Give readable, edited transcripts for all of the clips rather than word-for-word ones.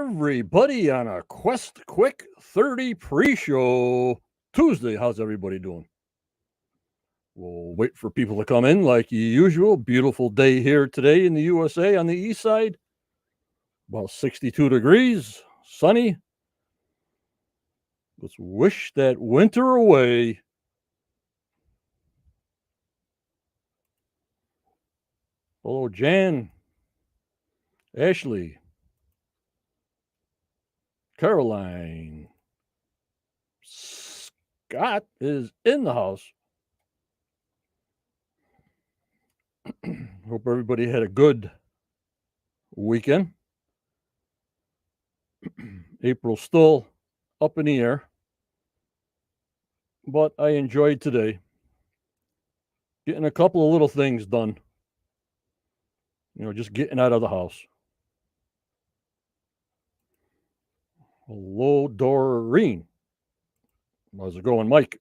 everybody on a Quest Quick 30 pre-show Tuesday. How's everybody doing? We'll wait for people to come in like usual. Beautiful day here today in the USA on the east side. About 62 degrees, sunny. Let's wish that winter away. Hello, Jan, Ashley, Caroline, Scott is in the house. Hope everybody had a good weekend. April's still up in the air, but I enjoyed today getting a couple of little things done. Just getting out of the house. Hello, Doreen. How's it going, Mike?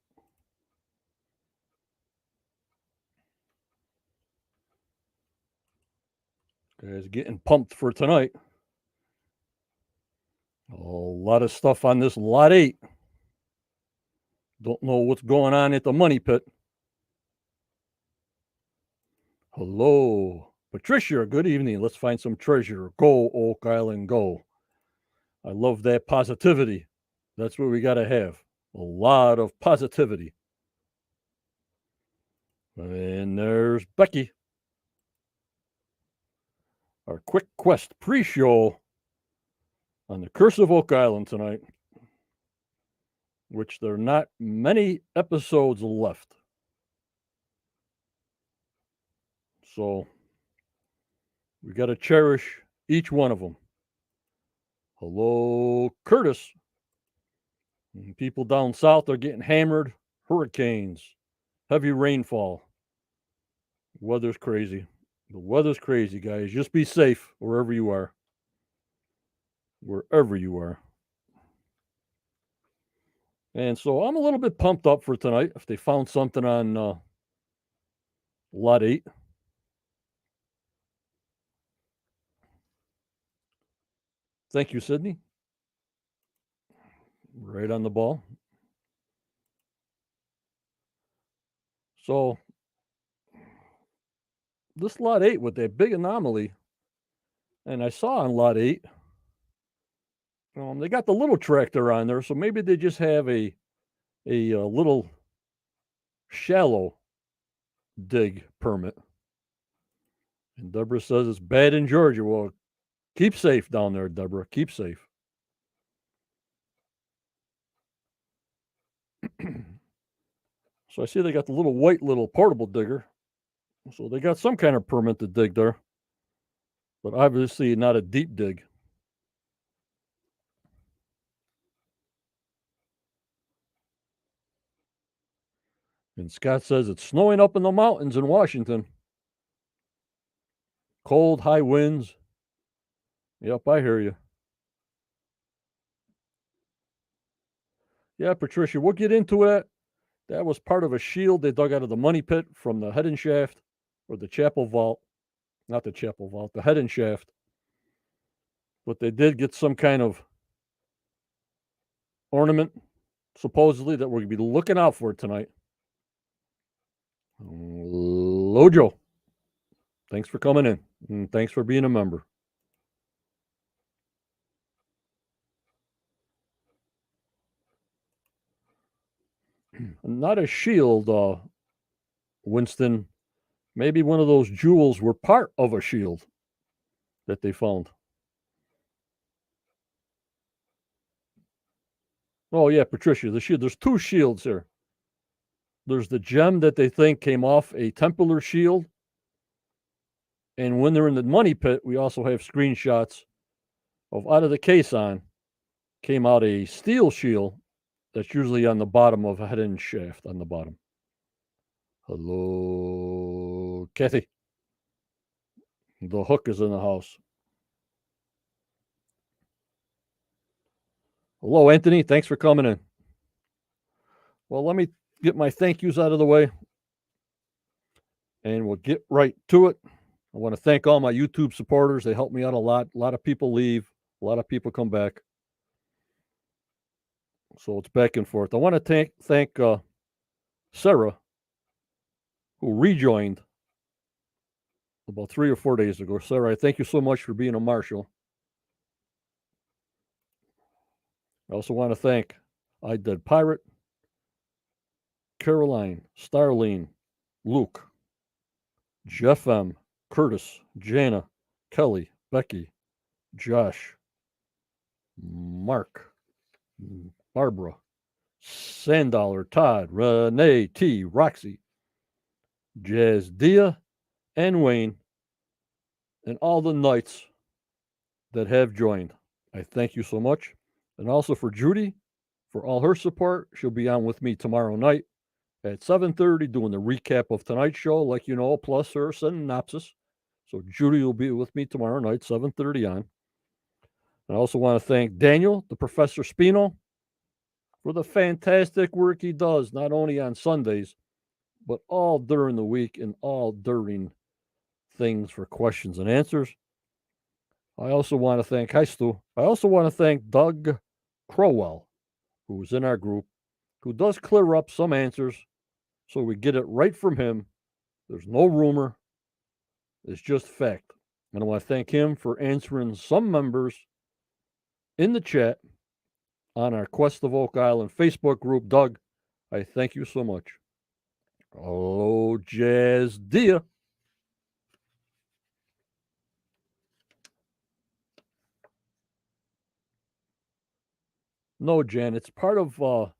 Guys, getting pumped for tonight. A lot of stuff on this lot 8. Don't know what's going on at the money pit. Hello, Patricia. Good evening. Let's find some treasure. Go, Oak Island, go. I love that positivity. That's what we got to have. A lot of positivity. And there's Becky. Our Quick Quest pre-show on the Curse of Oak Island tonight, which there are not many episodes left. So we got to cherish each one of them. Hello, Curtis. People down south are getting hammered. Hurricanes, heavy rainfall. Weather's crazy. The weather's crazy, guys. Just be safe wherever you are. Wherever you are. And so I'm a little bit pumped up for tonight. If they found something on lot 8. Thank you, Sydney. Right on the ball. So this lot 8 with that big anomaly, and I saw on lot 8, they got the little tractor on there, so maybe they just have a little shallow dig permit. And Deborah says it's bad in Georgia. Well, keep safe down there, Deborah. Keep safe. So I see they got the little white little portable digger. So they got some kind of permit to dig there. But obviously not a deep dig. And Scott says it's snowing up in the mountains in Washington. Cold, high winds. Yep, I hear you. Yeah, Patricia, we'll get into it. That was part of a shield they dug out of the money pit from the head and shaft, or the chapel vault. Not the chapel vault, the head and shaft. But they did get some kind of ornament, supposedly, that we're going to be looking out for tonight. Lojo, thanks for coming in, and thanks for being a member. Not a shield, Winston. Maybe one of those jewels were part of a shield that they found. Oh, yeah, Patricia, the shield. There's 2 shields here. There's the gem that they think came off a Templar shield. And when they're in the money pit, we also have screenshots of out of the caisson came out a steel shield that's usually on the bottom of a head and shaft on the bottom. Hello, Kathy. The hook is in the house. Hello, Anthony. Thanks for coming in. Well, let me get my thank yous out of the way, and we'll get right to it. I want to thank all my YouTube supporters. They help me out a lot. A lot of people leave A lot of people come back. So it's back and forth. I want to thank Sarah, who rejoined about 3 or 4 days ago. Sarah, I thank you so much for being a marshal. I also want to thank I Dead Pirate, Caroline, Starlene, Luke, Jeff M., Curtis, Jana, Kelly, Becky, Josh, Mark, Barbara, Sandollar, Todd, Renee T., Roxy, Jazz Dia, and Wayne, and all the knights that have joined. I thank you so much. And also for Judy, for all her support. She'll be on with me tomorrow night at 7:30 doing the recap of tonight's show, like you know, plus her synopsis. So Judy will be with me tomorrow night, 7:30 on. I also want to thank Daniel, the Professor Spino, for the fantastic work he does, not only on Sundays, but all during the week and all during things for questions and answers. I also want to thank, hi Stu, I also want to thank Doug Crowell, who's in our group, who does clear up some answers so we get it right from him. There's no rumor, it's just fact. And I want to thank him for answering some members in the chat on our Quest of Oak Island Facebook group. Doug, I thank you so much. Hello, Jazz Dia. No, Jan, it's part of the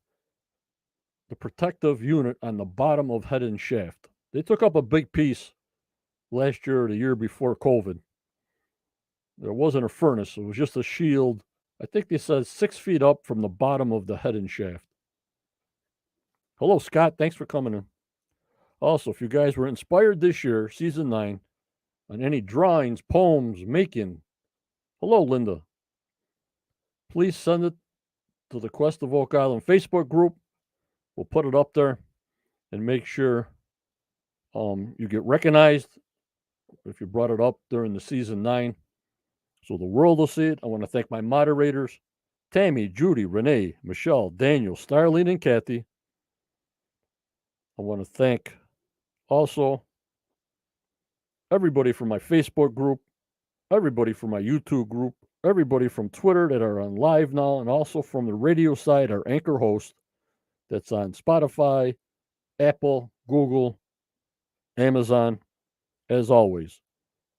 protective unit on the bottom of head and shaft. They took up a big piece last year or the year before COVID. There wasn't a furnace. It was just a shield. I think they said 6 feet up from the bottom of the head and shaft. Hello, Scott. Thanks for coming in. Also, if you guys were inspired this year, season 9, on any drawings, poems, making, hello, Linda. Please send it to the Quest of Oak Island Facebook group. We'll put it up there and make sure you get recognized if you brought it up during the season 9. So the world will see it. I want to thank my moderators, Tammy, Judy, Renee, Michelle, Daniel, Starlene, and Kathy. I want to thank also everybody from my Facebook group, everybody from my YouTube group, everybody from Twitter that are on live now, and also from the radio side, our anchor host that's on Spotify, Apple, Google, Amazon, as always.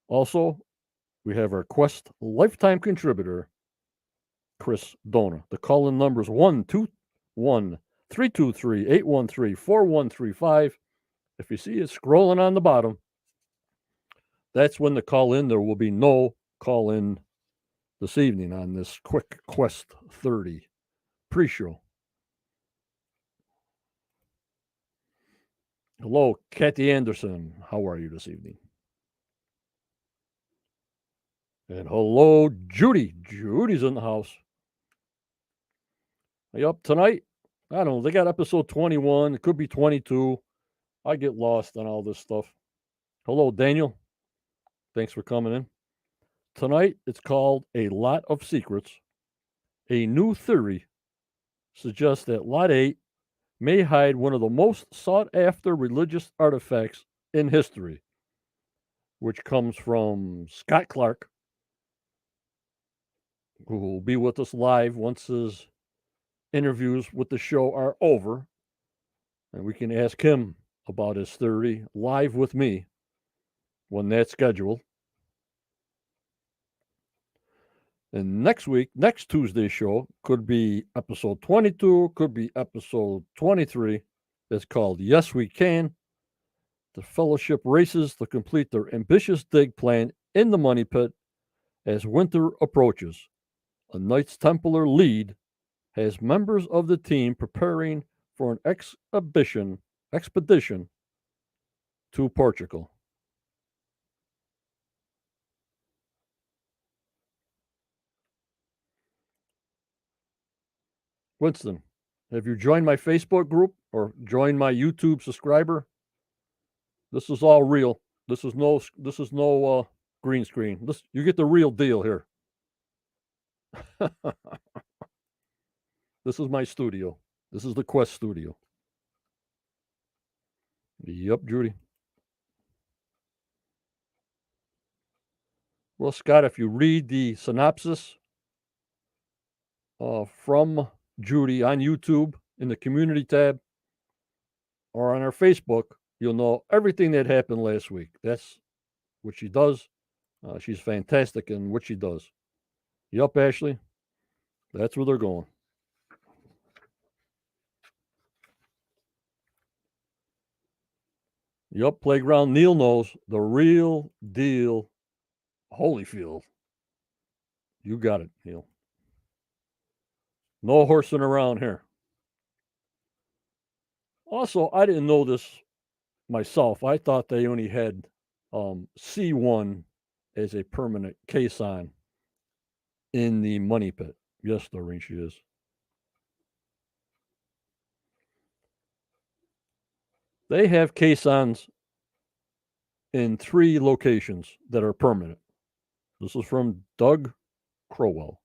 Also, we have our Quest lifetime contributor, Chris Dona. The call-in number is 1-21323-813-4135. If you see it scrolling on the bottom, that's when the call-in. There will be no call-in this evening on this quick Quest 30 pre-show. Hello, Kathy Anderson. How are you this evening? And hello, Judy. Judy's in the house. Are you up tonight? I don't know. They got episode 21. It could be 22. I get lost on all this stuff. Hello, Daniel. Thanks for coming in. Tonight, it's called A Lot of Secrets. A new theory suggests that Lot 8 may hide one of the most sought-after religious artifacts in history, which comes from Scott Clark, who will be with us live once his interviews with the show are over. And we can ask him about his theory live with me when that's scheduled. And next week, next Tuesday's show could be episode 22, could be episode 23. It's called Yes We Can. The Fellowship races to complete their ambitious dig plan in the money pit as winter approaches. A Knights Templar lead has members of the team preparing for an expedition to Portugal. Winston, have you joined my Facebook group or joined my YouTube subscriber? This is all real. This is no green screen. You get the real deal here. This is my studio. This is the Quest studio. Yep, Judy. Well, Scott, if you read the synopsis from Judy on YouTube in the community tab or on our Facebook, you'll know everything that happened last week. That's what she does. She's fantastic in what she does. Yup, Ashley. That's where they're going. Yup, Playground. Neil knows the real deal. Holyfield. You got it, Neil. No horsing around here. Also, I didn't know this myself. I thought they only had C1 as a permanent caisson in the money pit. Yes, Doreen, she is. They have caissons in 3 locations that are permanent. This is from Doug Crowell.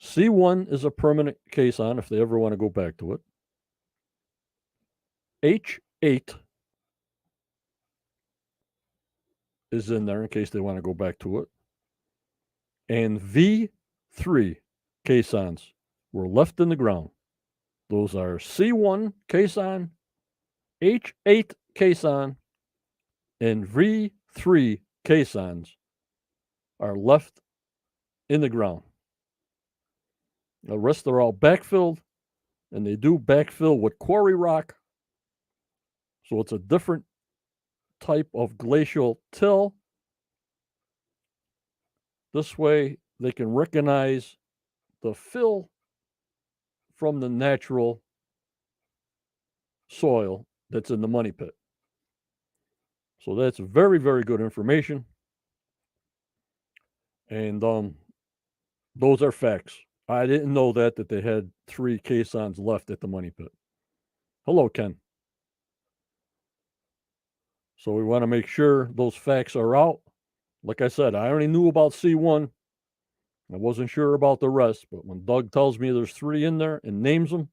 C1 is a permanent caisson if they ever want to go back to it. H8 is in there in case they want to go back to it. And V3 caissons were left in the ground. Those are C1 caisson, H8 caisson, and V3 caissons are left in the ground. The rest are all backfilled, and they do backfill with quarry rock. So it's a different type of glacial till. This way they can recognize the fill from the natural soil that's in the money pit. So that's very, very good information. And those are facts. I didn't know that they had 3 caissons left at the money pit. Hello, Ken. So we want to make sure those facts are out. Like I said, I only knew about C1. I wasn't sure about the rest, but when Doug tells me there's 3 in there and names them,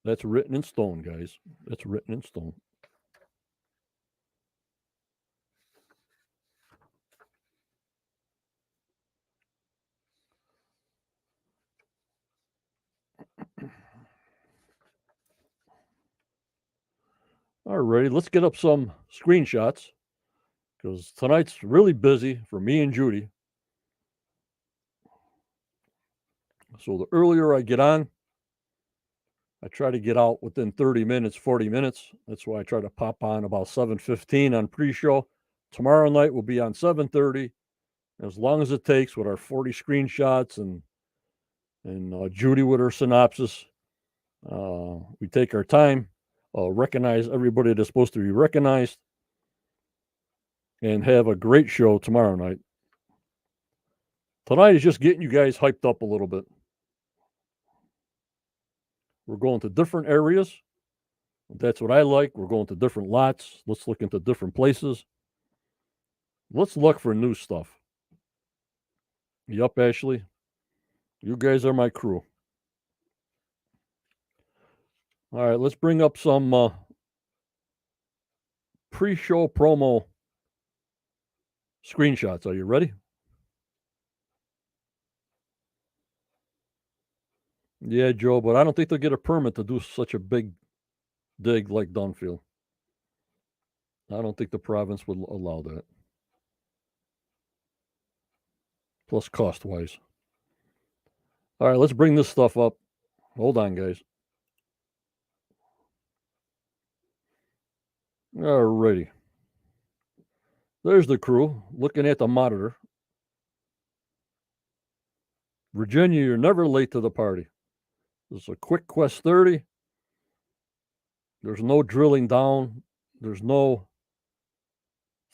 that's written in stone, guys. That's written in stone. All righty, let's get up some screenshots because tonight's really busy for me and Judy. So the earlier I get on, I try to get out within 30 minutes, 40 minutes. That's why I try to pop on about 7:15 on pre-show. Tomorrow night will be on 7:30, as long as it takes with our 40 screenshots and Judy with her synopsis. We take our time, recognize everybody that's supposed to be recognized, and have a great show tomorrow night. Tonight is just getting you guys hyped up a little bit. We're going to different areas. That's what I like. We're going to different lots. Let's look into different places. Let's look for new stuff. Yup, Ashley. You guys are my crew. All right, let's bring up some pre-show promo screenshots. Are you ready? Yeah, Joe, but I don't think they'll get a permit to do such a big dig like Dunfield. I don't think the province would allow that. Plus cost-wise. All right, let's bring this stuff up. Hold on, guys. All righty. There's the crew looking at the monitor. Virginia, you're never late to the party. This is a quick Quest 30. There's no drilling down. There's no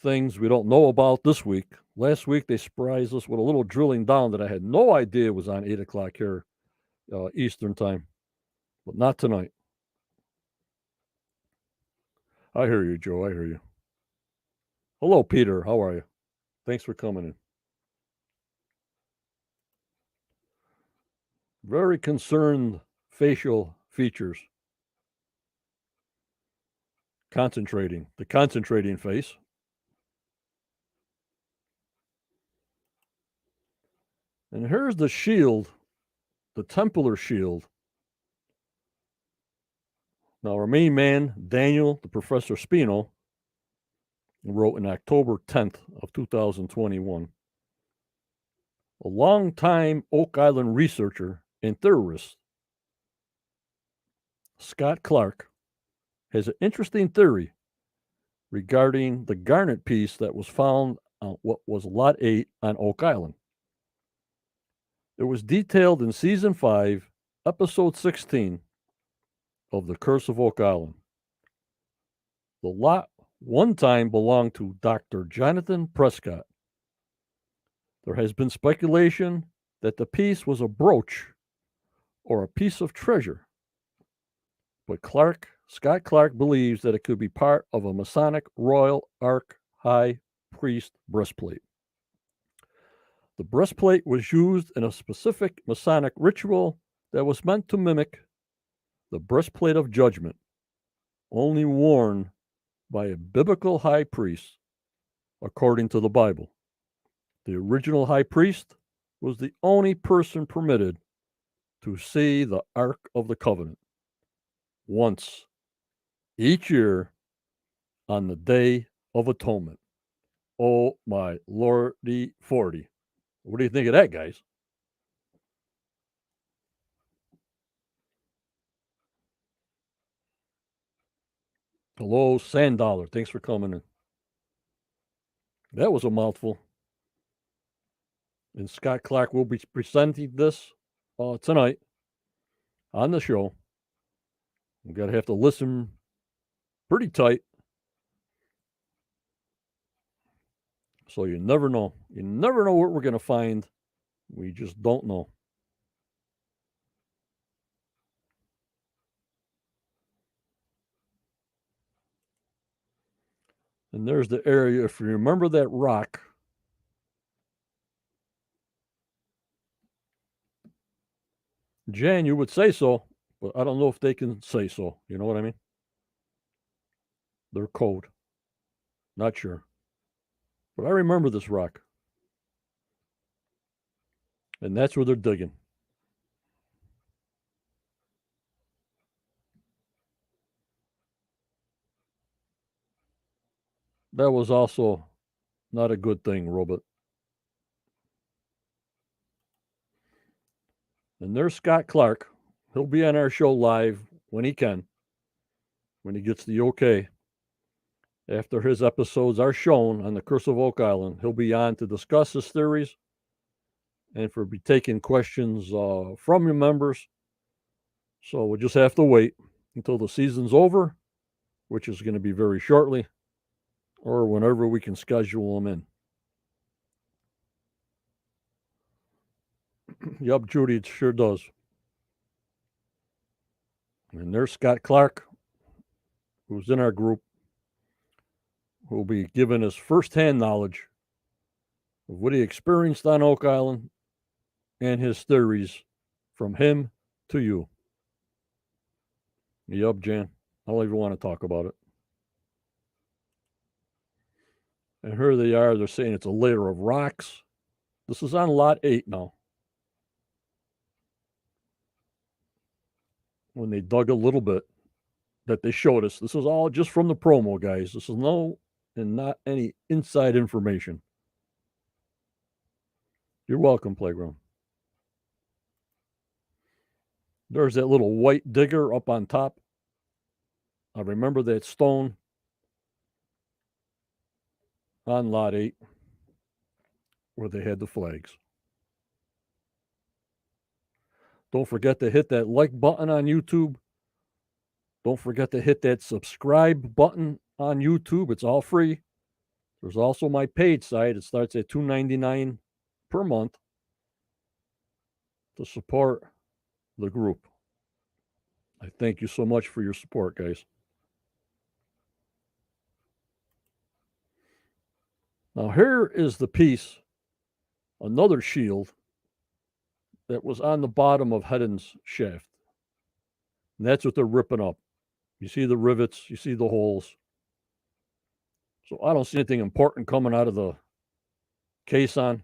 things we don't know about this week. Last week, they surprised us with a little drilling down that I had no idea was on 8 o'clock here, Eastern time. But not tonight. I hear you, Joe. I hear you. Hello, Peter. How are you? Thanks for coming in. Very concerned facial features. The concentrating face. And here's the shield, the Templar shield. Now, our main man, Daniel, the Professor Spino, wrote in October 10th of 2021. A long-time Oak Island researcher and theorist, Scott Clark, has an interesting theory regarding the garnet piece that was found on what was Lot 8 on Oak Island. It was detailed in Season 5, Episode 16 of The Curse of Oak Island. The lot one time belonged to Dr. Jonathan Prescott. There has been speculation that the piece was a brooch or a piece of treasure, but Scott Clark believes that it could be part of a Masonic Royal Ark High Priest breastplate. The breastplate was used in a specific Masonic ritual that was meant to mimic the breastplate of judgment, only worn by a biblical high priest, according to the Bible. The original high priest was the only person permitted to see the Ark of the Covenant once each year on the Day of Atonement. Oh my lordy 40. What do you think of that, guys? Hello, Sand Dollar. Thanks for coming in. That was a mouthful. And Scott Clark will be presenting this tonight on the show. We're going to have to listen pretty tight. So you never know. You never know what we're going to find. We just don't know. And there's the area. If you remember that rock, Jan, you would say so, but I don't know if they can say so. You know what I mean? Their code. Not sure. But I remember this rock. And that's where they're digging. That was also not a good thing, Robert. And there's Scott Clark. He'll be on our show live when he can, when he gets the okay. After his episodes are shown on the Curse of Oak Island, he'll be on to discuss his theories and for be taking questions from your members. So we'll just have to wait until the season's over, which is going to be very shortly, or whenever we can schedule them in. Yup, Judy, it sure does. And there's Scott Clark, who's in our group, who will be giving us firsthand knowledge of what he experienced on Oak Island and his theories from him to you. Yup, Jan. I don't even want to talk about it. And here they are. They're saying it's a layer of rocks. This is on Lot 8 now. When they dug a little bit that they showed us. This is all just from the promo, guys. This is not any inside information. You're welcome, Playground. There's that little white digger up on top. I remember that stone on Lot 8 where they had the flags. Don't forget to hit that like button on YouTube. Don't forget to hit that subscribe button on YouTube. It's all free. There's also my paid site. It starts at $2.99 per month to support the group. I thank you so much for your support, guys. Now, here is the piece, another shield that was on the bottom of Heddon's shaft. And that's what they're ripping up. You see the rivets, you see the holes. So I don't see anything important coming out of the caisson.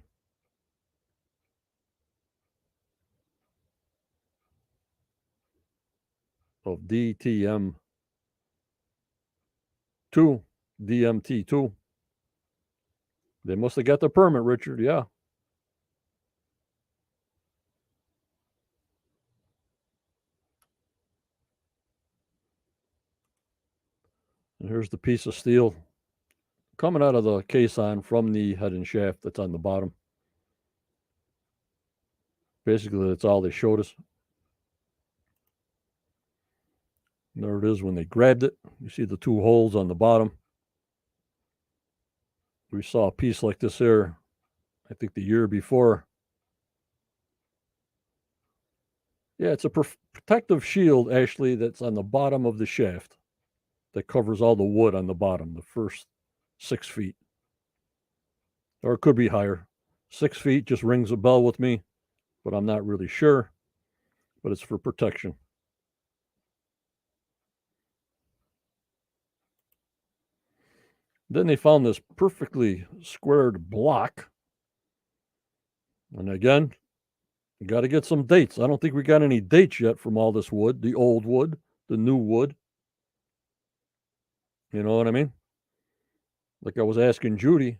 Of DTM2, DMT2. They must have got the permit, Richard. Yeah. And here's the piece of steel coming out of the caisson from the head and shaft that's on the bottom. Basically, that's all they showed us. And there it is when they grabbed it. You see the two holes on the bottom. We saw a piece like this here, I think the year before. Yeah, it's a protective shield, actually, that's on the bottom of the shaft that covers all the wood on the bottom, the first 6 feet. Or it could be higher. 6 feet just rings a bell with me, but I'm not really sure. But it's for protection. Then they found this perfectly squared block. And again, you got to get some dates. I don't think we got any dates yet from all this wood, the old wood, the new wood. You know what I mean? Like I was asking Judy,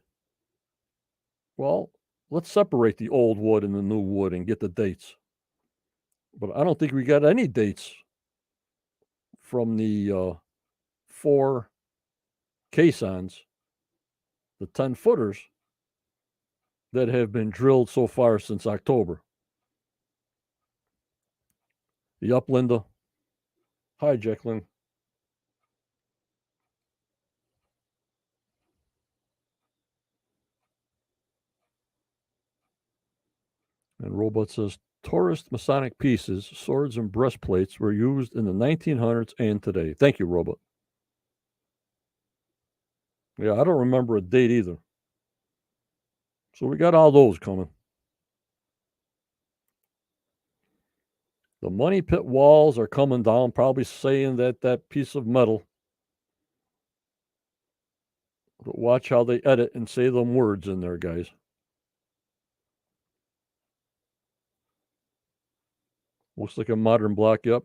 well, let's separate the old wood and the new wood and get the dates. But I don't think we got any dates from the 4 caissons, the 10-footers, that have been drilled so far since October. The Uplinda. Hi, Jacqueline. And Robot says, Taurus Masonic pieces, swords, and breastplates were used in the 1900s and today. Thank you, Robot. Yeah, I don't remember a date either. So we got all those coming. The money pit walls are coming down, probably saying that piece of metal. But watch how they edit and say them words in there, guys. Looks like a modern block, yep.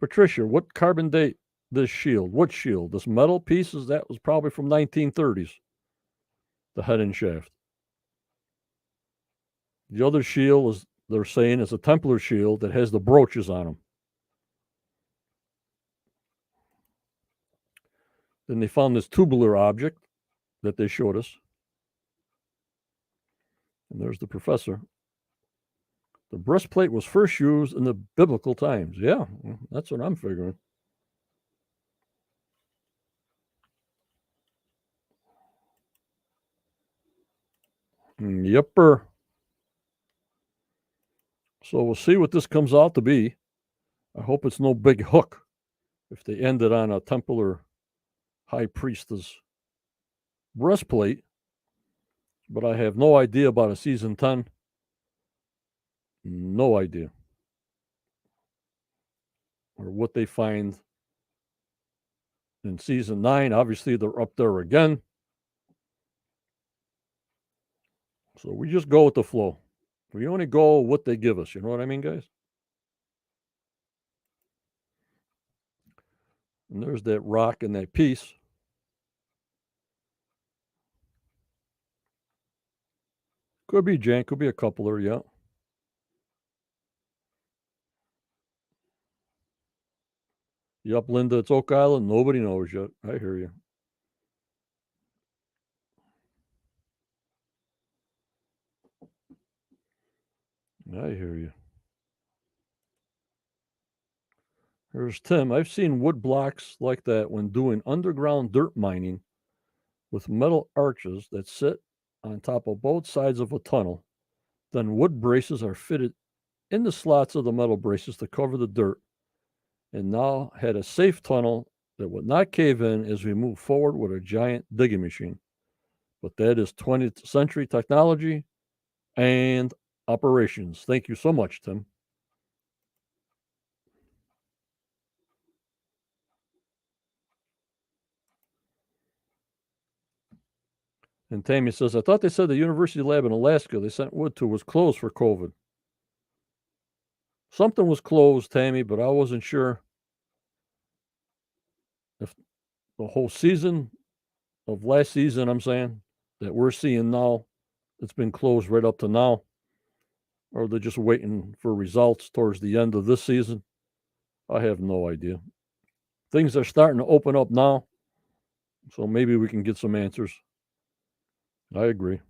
Patricia, what carbon date this shield? What shield? This metal pieces? That was probably from 1930s. The head and shaft. The other shield is, they're saying, is a Templar shield that has the brooches on them. Then they found this tubular object that they showed us. And there's the professor. The breastplate was first used in the biblical times. Yeah, that's what I'm figuring. Yepper. So we'll see what this comes out to be. I hope it's no big hook if they end it on a Templar high priestess breastplate. But I have no idea about a season 10. No idea. Or what they find in season 9. Obviously, they're up there again. So we just go with the flow. We only go what they give us. You know what I mean, guys? And there's that rock and that piece. Could be Jan, could be a coupler, yeah. Yep, Linda, it's Oak Island. Nobody knows yet. I hear you. I hear you. Here's Tim. I've seen wood blocks like that when doing underground dirt mining with metal arches that sit on top of both sides of a tunnel. Then wood braces are fitted in the slots of the metal braces to cover the dirt, and now had a safe tunnel that would not cave in as we move forward with a giant digging machine. But that is 20th century technology, and operations. Thank you so much, Tim. And Tammy says, I thought they said the university lab in Alaska they sent wood to was closed for COVID. Something was closed, Tammy, but I wasn't sure if the whole season of last season, I'm saying, that we're seeing now, it's been closed right up to now, or they're just waiting for results towards the end of this season. I have no idea. Things are starting to open up now, so maybe we can get some answers. I agree.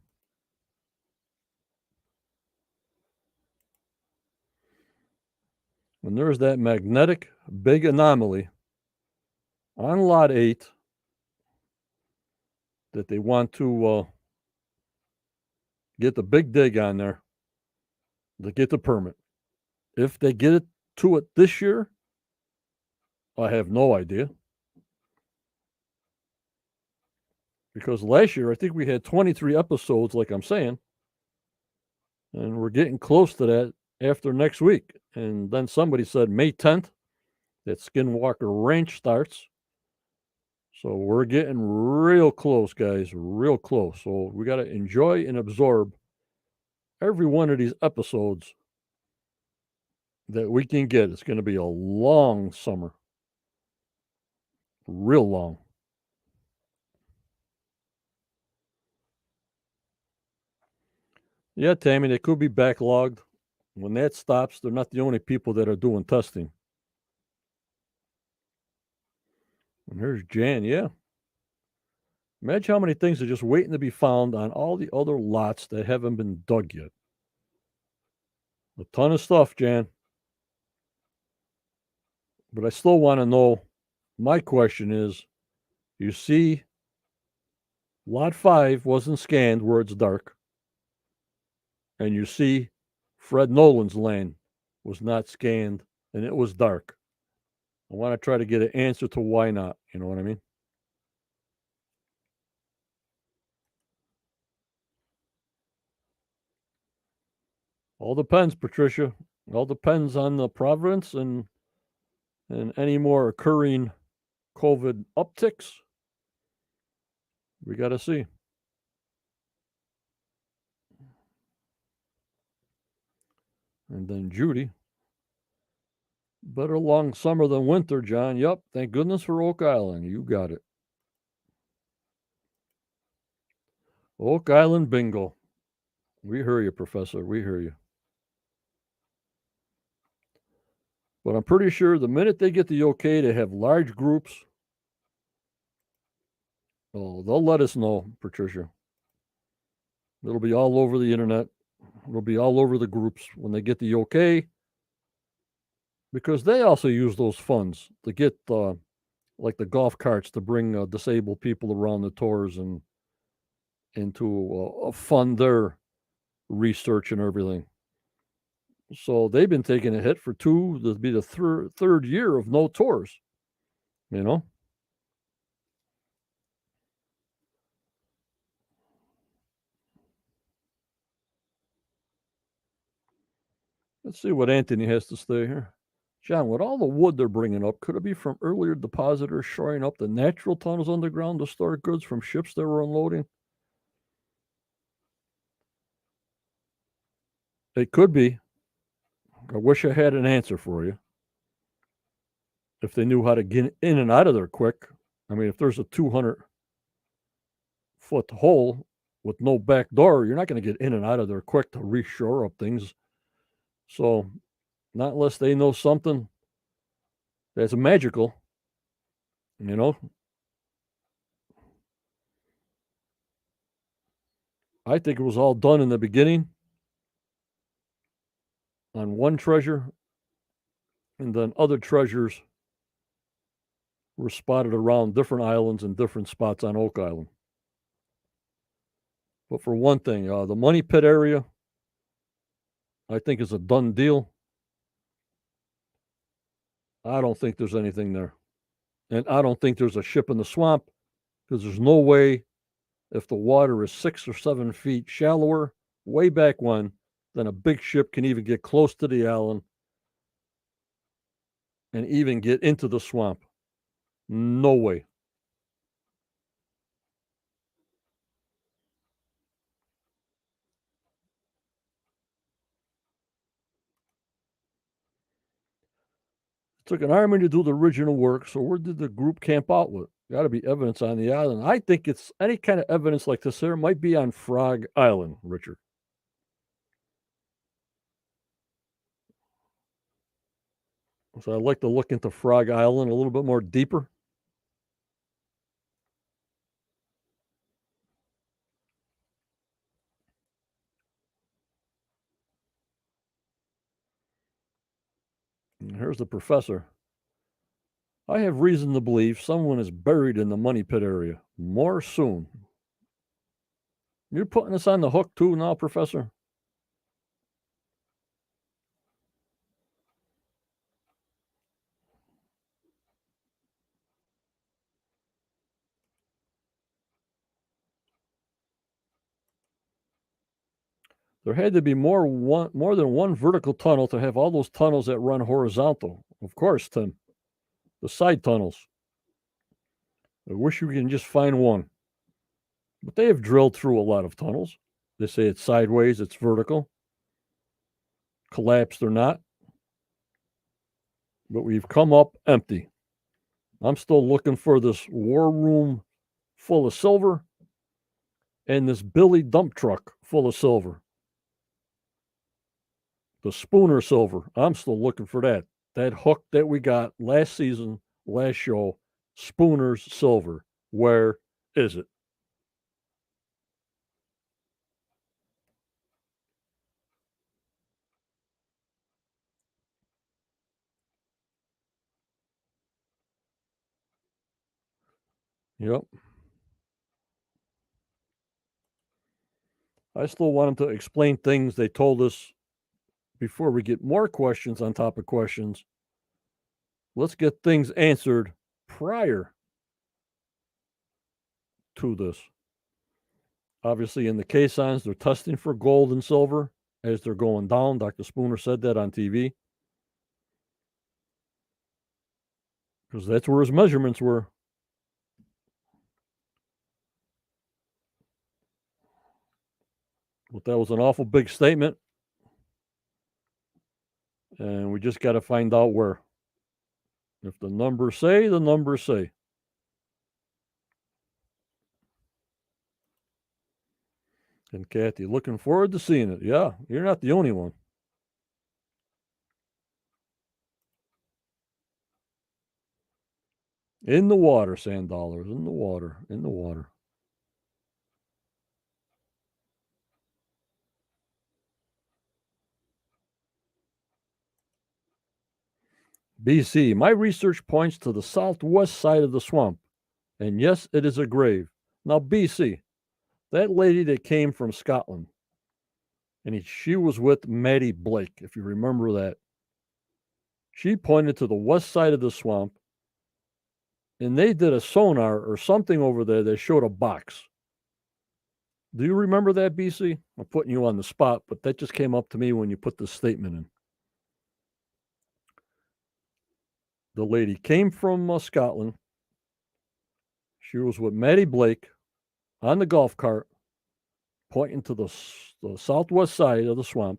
And there's that magnetic big anomaly on lot 8 that they want to get the big dig on there to get the permit. If they get it to it this year, I have no idea. Because last year, I think we had 23 episodes, like I'm saying, and we're getting close to that after next week. And then somebody said May 10th, that Skinwalker Ranch starts. So we're getting real close, guys, real close. So we got to enjoy and absorb every one of these episodes that we can get. It's going to be a long summer, real long. Yeah, Tammy, they could be backlogged. When that stops, they're not the only people that are doing testing. And here's Jan, yeah. Imagine how many things are just waiting to be found on all the other lots that haven't been dug yet. A ton of stuff, Jan. But I still want to know, my question is, you see lot 5 wasn't scanned where it's dark. And you see Fred Nolan's land was not scanned and it was dark. I want to try to get an answer to why not. You know what I mean? All depends, Patricia. All depends on the providence and any more occurring COVID upticks. We got to see. And then Judy. Better long summer than winter, John. Yup. Thank goodness for Oak Island. You got it. Oak Island bingo. We hear you, Professor. We hear you. But I'm pretty sure the minute they get the okay to have large groups, oh, they'll let us know, Patricia. It'll be all over the internet. It'll be all over the groups when they get the okay. Because they also use those funds to get, like the golf carts to bring disabled people around the tours and to fund their research and everything. So they've been taking a hit for this will be the third year of no tours, you know? Let's see what Anthony has to say here. John, with all the wood they're bringing up, could it be from earlier depositors shoring up the natural tunnels underground to store goods from ships they were unloading? It could be. I wish I had an answer for you. If they knew how to get in and out of there quick. I mean, if there's a 200-foot hole with no back door, you're not going to get in and out of there quick to reshore up things. So, not unless they know something that's magical, you know. I think it was all done in the beginning on one treasure, and then other treasures were spotted around different islands and different spots on Oak Island. But for one thing, the Money Pit area, I think is a done deal. I don't think there's anything there. And I don't think there's a ship in the swamp because there's no way, if the water is 6 or 7 feet shallower, way back when, than a big ship can even get close to the island and even get into the swamp. No way. It took an army to do the original work, so where did the group camp out with? Got to be evidence on the island. I think it's any kind of evidence like this here might be on Frog Island, Richard. So I'd like to look into Frog Island a little bit more deeper. And here's the professor. I have reason to believe someone is buried in the money pit area. More soon. You're putting us on the hook too now, Professor? There had to be more than one vertical tunnel to have all those tunnels that run horizontal. Of course, Tim. The side tunnels. I wish we can just find one. But they have drilled through a lot of tunnels. They say it's sideways, it's vertical, collapsed or not. But we've come up empty. I'm still looking for this war room full of silver and this Billy dump truck full of silver. The Spooner silver. I'm still looking for that. That hook that we got last season, last show, Spooner's silver. Where is it? Yep. I still want them to explain things they told us before we get more questions on top of questions. Let's get things answered prior to this. Obviously, in the caissons, they're testing for gold and silver as they're going down. Dr. Spooner said that on TV because that's where his measurements were. But that was an awful big statement. And we just got to find out where. If the numbers say, the numbers say. And Kathy, looking forward to seeing it. Yeah, you're not the only one. In the water, sand dollars. In the water. In the water. BC, my research points to the southwest side of the swamp. And yes, it is a grave. Now, BC, that lady that came from Scotland, and she was with Maddie Blake, if you remember that. She pointed to the west side of the swamp, and they did a sonar or something over there that showed a box. Do you remember that, BC? I'm putting you on the spot, but that just came up to me when you put this statement in. The lady came from Scotland. She was with Maddie Blake on the golf cart, pointing to the southwest side of the swamp.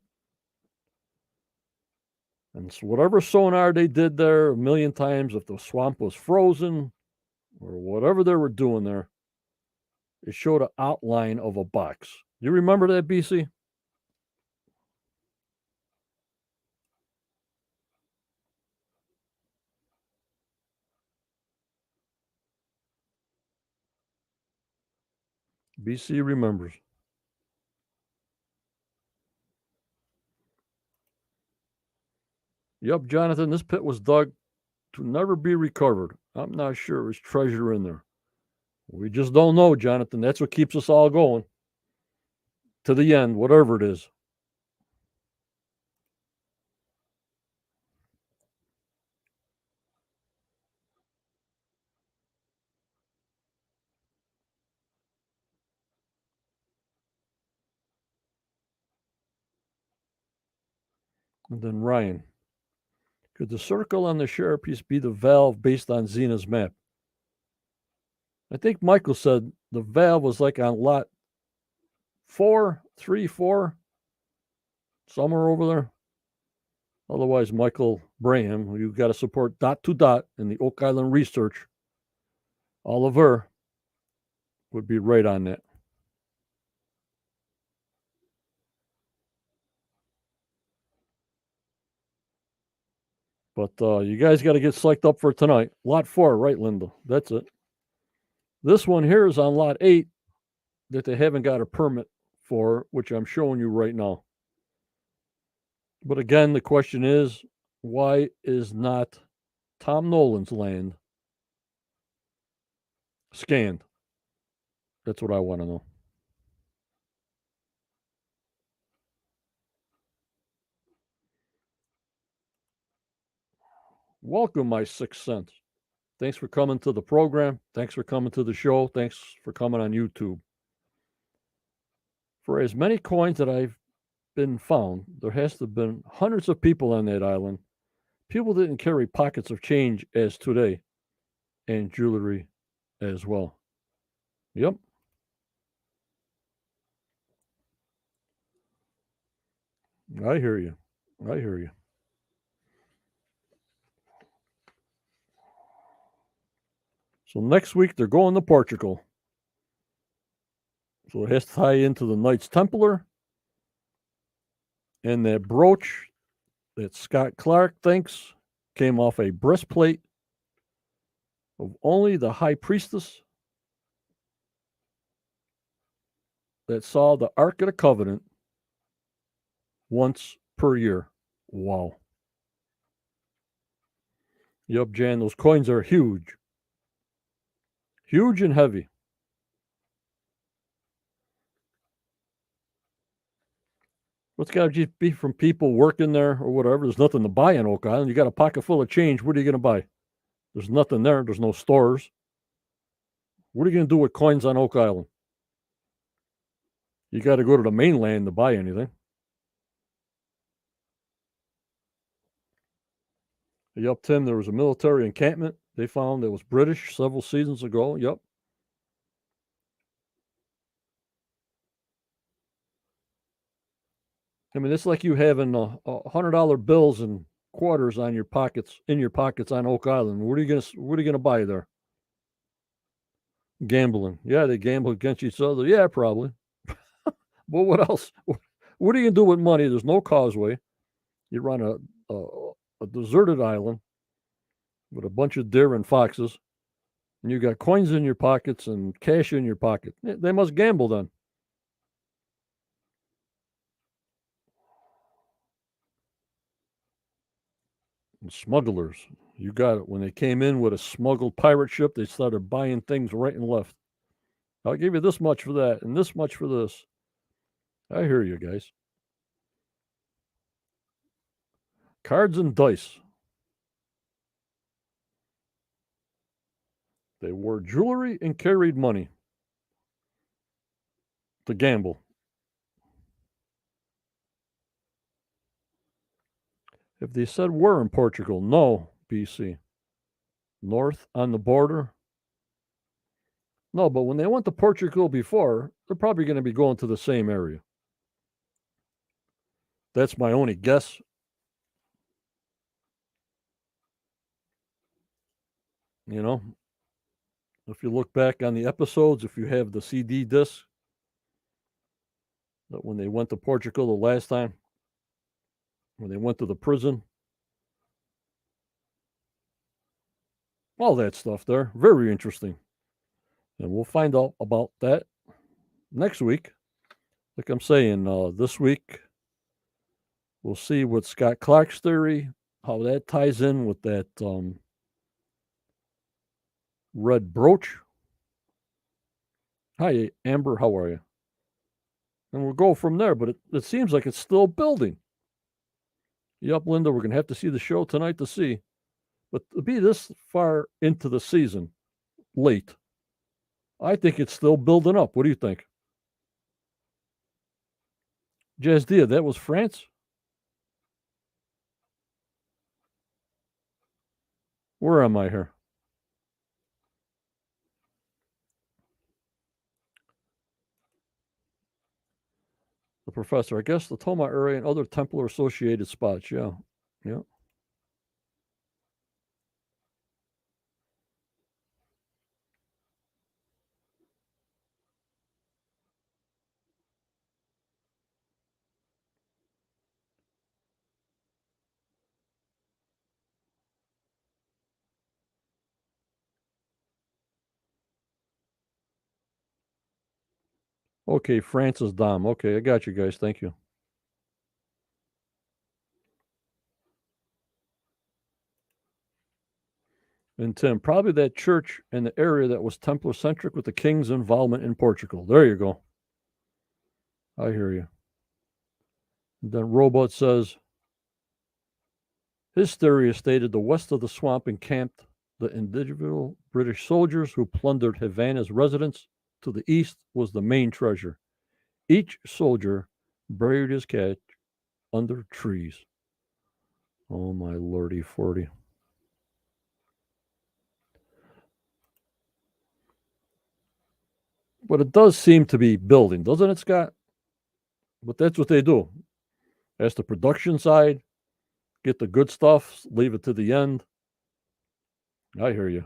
And so whatever sonar they did there a million times, if the swamp was frozen or whatever they were doing there, it showed an outline of a box. You remember that, BC? BC remembers. Yep, Jonathan, this pit was dug to never be recovered. I'm not sure there's treasure in there. We just don't know, Jonathan. That's what keeps us all going to the end, whatever it is. And then Ryan. Could the circle on the share piece be the valve based on Xena's map? I think Michael said the valve was like on lot 4, 3, 4, somewhere over there. Otherwise, Michael Braham, you've got to support dot to dot in the Oak Island research. Oliver would be right on that. But you guys got to get psyched up for tonight. Lot 4, right, Linda? That's it. This one here is on lot 8 that they haven't got a permit for, which I'm showing you right now. But again, the question is, why is not Tom Nolan's land scanned? That's what I want to know. Welcome, my sixth sense. Thanks for coming to the program. Thanks for coming to the show. Thanks for coming on YouTube. For as many coins that I've been found, there has to have been hundreds of people on that island. People didn't carry pockets of change as today, and jewelry as well. Yep. I hear you. I hear you. So next week they're going to Portugal. So it has to tie into the Knights Templar and that brooch that Scott Clark thinks came off a breastplate of only the High Priestess that saw the Ark of the Covenant once per year. Wow. Yup, Jan, those coins are huge. Huge and heavy. What's got to just be from people working there or whatever? There's nothing to buy in Oak Island. You got a pocket full of change. What are you going to buy? There's nothing there. There's no stores. What are you going to do with coins on Oak Island? You got to go to the mainland to buy anything. Yup, Tim, there was a military encampment they found that was British several seasons ago. Yup. I mean, it's like you having $100 bills and quarters on your pockets, in your pockets on Oak Island. What are you gonna buy there? Gambling. Yeah, they gamble against each other. Yeah, probably. Well, what else? What are you gonna do with money? There's no causeway. You're on a deserted island with a bunch of deer and foxes, and you got coins in your pockets and cash in your pocket. They must gamble then. And smugglers. You got it. When they came in with a smuggled pirate ship, they started buying things right and left. I'll give you this much for that and this much for this. I hear you guys. Cards and dice. They wore jewelry and carried money to gamble. If they said we're in Portugal, no, BC. North on the border. No, but when they went to Portugal before, they're probably going to be going to the same area. That's my only guess. You know, if you look back on the episodes, if you have the CD disc, that when they went to Portugal the last time, when they went to the prison, all that stuff there, very interesting. And we'll find out about that next week. Like I'm saying, this week, we'll see what Scott Clark's theory, how that ties in with that red brooch. Hi, Amber, how are you? And we'll go from there, but it seems like it's still building. Yup, Linda, we're going to have to see the show tonight to see. But to be this far into the season, late, I think it's still building up. What do you think? Jazdia, that was France? Where am I here? The professor. I guess the Toma area and other Templar associated spots. Yeah. Yeah. Okay, Francis Dom. Okay, I got you guys. Thank you. And Tim, probably that church in the area that was Templar centric with the king's involvement in Portugal. There you go. I hear you. And then Robot says his theory stated the west of the swamp encamped the individual British soldiers who plundered Havana's residence. To the east was the main treasure. Each soldier buried his catch under trees. Oh my lordy 40. But it does seem to be building, doesn't it, Scott? But that's what they do. That's the production side. Get the good stuff, leave it to the end. I hear you.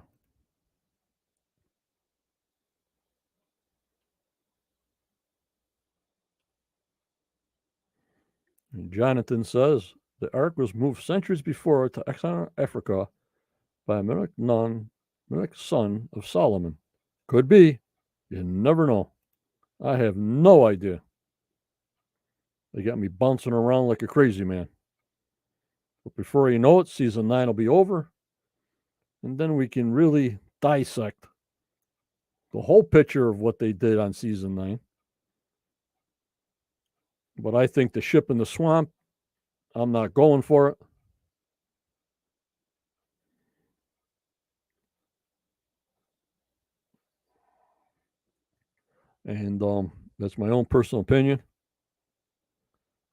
And Jonathan says the ark was moved centuries before to Exxon, Africa by a Melech son of Solomon. Could be. You never know. I have no idea. They got me bouncing around like a crazy man. But before you know it, season 9 will be over. And then we can really dissect the whole picture of what they did on season 9. But I think the ship in the swamp, I'm not going for it. And that's my own personal opinion.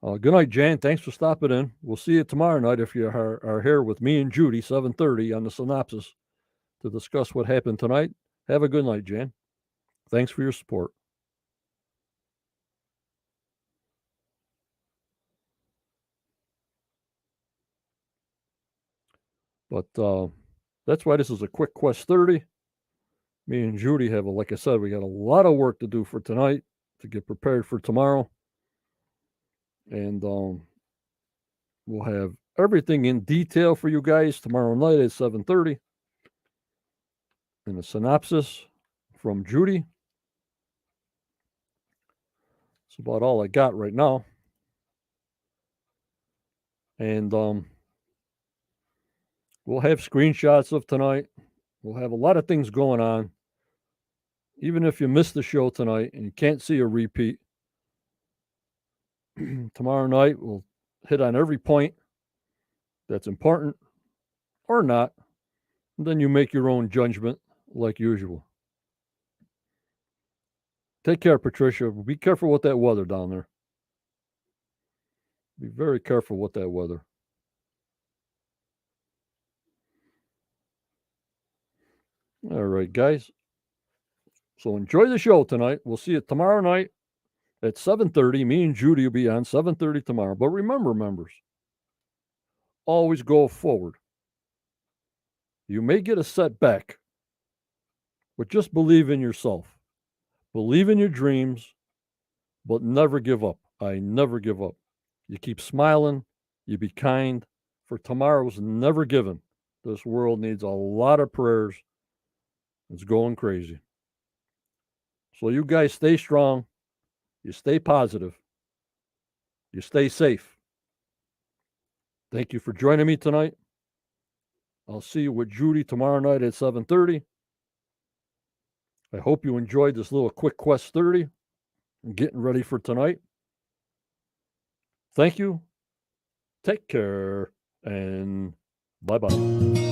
Good night, Jan. Thanks for stopping in. We'll see you tomorrow night if you are here with me and Judy, 7:30 on the synopsis to discuss what happened tonight. Have a good night, Jan. Thanks for your support. But that's why this is a quick Quest 30. Me and Judy have, like I said, we got a lot of work to do for tonight to get prepared for tomorrow. And we'll have everything in detail for you guys tomorrow night at 7:30. And a synopsis from Judy. That's about all I got right now. And we'll have screenshots of tonight. We'll have a lot of things going on. Even if you missed the show tonight and you can't see a repeat, tomorrow night we'll hit on every point that's important or not. And then you make your own judgment like usual. Take care, Patricia. Be careful with that weather down there. Be very careful with that weather. All right, guys. So enjoy the show tonight. We'll see you tomorrow night at 7:30. Me and Judy will be on 7:30 tomorrow. But remember, members, always go forward. You may get a setback, but just believe in yourself. Believe in your dreams, but never give up. I never give up. You keep smiling. You be kind. For tomorrow's never given. This world needs a lot of prayers. It's going crazy. So you guys stay strong. You stay positive. You stay safe. Thank you for joining me tonight. I'll see you with Judy tomorrow night at 7:30. I hope you enjoyed this little quick Quest 30 and getting ready for tonight. Thank you. Take care and bye-bye.